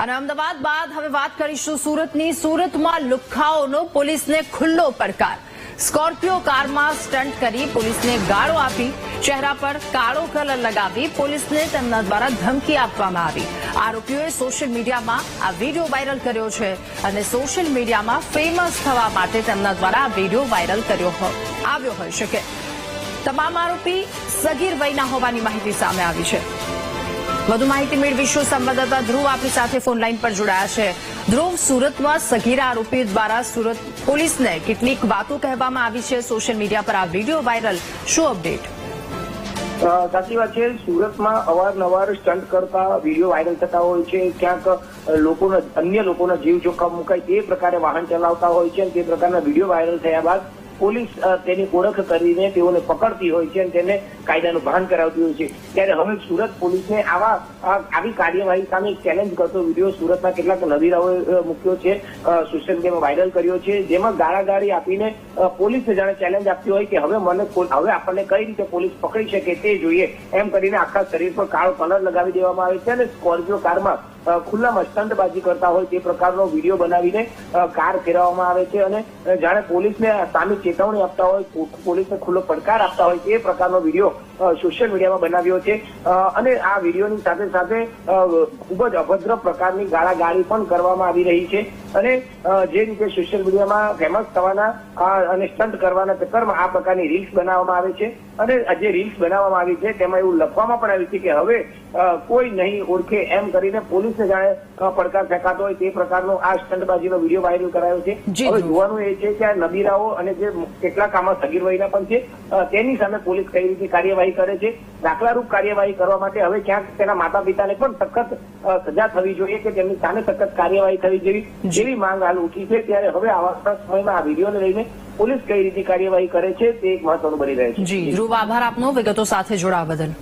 અને અમદાવાદ બાદ હવે વાત કરીશું સુરતની। સુરતમાં લુખ્ખાઓનો પોલીસને ખુલ્લો પડકાર। સ્કોર્પિયો કારમાં સ્ટન્ટ કરી પોલીસને ગાળો આપી, ચહેરા પર કાળો કલર લગાવી પોલીસને તેમના દ્વારા ધમકી આપવામાં આવી। આરોપીઓએ સોશિયલ મીડિયામાં આ વિડીયો વાયરલ કર્યો છે અને સોશિયલ મીડિયામાં ફેમસ થવા માટે તેમના દ્વારા આ વિડીયો વાયરલ આવ્યો હોઈ શકે। તમામ આરોપી સગીર વયના હોવાની માહિતી સામે આવી છે। વધુ માહિતી મેળવીશું સંવાદદાતા ધ્રુવ આપણી સાથે ફોન લાઈન પર જોડાયા છે। ધ્રુવ, સુરતમાં સગીરા આરોપી દ્વારા સુરત પોલીસને કેટલીક વાતો કહેવામાં આવી છે, સોશિયલ મીડિયા પર આ વિડીયો વાયરલ, શું અપડેટ? સાચી વાત છે, સુરતમાં અવારનવાર સ્ટન્ટ કરતા વિડીયો વાયરલ થતા હોય છે। ક્યાંક અન્ય લોકોના જીવ જોખમ મુકાય તે પ્રકારે વાહન ચલાવતા હોય છે। તે પ્રકારના વિડીયો વાયરલ થયા બાદ પોલીસ તેની ઓળખ કરીને તેઓને પકડતી હોય છે અને તેને કાયદાનું ભાન કરાવતી હોય છે। ત્યારે હવે સુરત પોલીસને આવી કાર્યવાહી સામે ચેલેન્જ કરતો વિડીયો સુરતના કેટલાક નવીરાઓએ મૂક્યો છે, સોશિયલ મીડિયામાં વાયરલ કર્યો છે, જેમાં ગાળાગાળી આપીને પોલીસને જાણે ચેલેન્જ આપતી હોય કે હવે આપણને કઈ રીતે પોલીસ પકડી શકે તે જોઈએ, એમ કરીને આખા શરીર પર કાળો કલર લગાવી દેવામાં આવે છે અને સ્કોર્પિયો કારમાં ખુલ્લામાં સ્ટંટબાજી કરતા હોય તે પ્રકારનો વિડીયો બનાવીને કાર ફેરવવામાં આવે છે અને જાણે પોલીસને સામે ચેતવણી આપતા હોય, પોલીસને ખુલ્લો પડકાર આપતા હોય તે પ્રકારનો વિડીયો સોશિયલ મીડિયામાં બનાવ્યો છે। અને આ વિડીયોની સાથે સાથે ખૂબ જ અભદ્ર પ્રકારની ગાળાગાળી પણ કરવામાં આવી રહી છે અને જે રીતે સોશિયલ મીડિયામાં ફેમસ થવાના અને સ્ટન્ટ કરવાના ચક્કરમાં આ પ્રકારની રીલ્સ બનાવવામાં આવે છે અને જે રીલ્સ બનાવવામાં આવી છે તેમાં એવું લખવામાં પણ આવ્યું છે કે હવે કોઈ નહીં ઓળખે, એમ કરીને પોલીસને જાણે પડકાર ફેંકાતો હોય તે પ્રકારનો આ સ્ટંટબાજીનો વિડીયો વાયરલ કરાયો છે। હવે જોવાનું એ છે કે આ નબીરાઓ અને જે કેટલાક આમાં સગીર વયના પણ છે તેની સામે પોલીસ કઈ રીતે કાર્યવાહી કરે છે। દાખલારૂપ કાર્યવાહી કરવા માટે હવે ક્યાંક તેના માતા પિતાને પણ સખત સજા થવી જોઈએ કે તેમની સામે સખત કાર્યવાહી થવી જેવી માંગ હાલ ઉઠી છે। ત્યારે હવે આવા સમયમાં આ વિડીયોને લઈને પોલીસ કઈ રીતે કાર્યવાહી કરે છે તે એક મહત્વનું બની રહે છે। જી ધ્રુવ, આભાર આપનો વિગતો સાથે જોડાવા બદલ।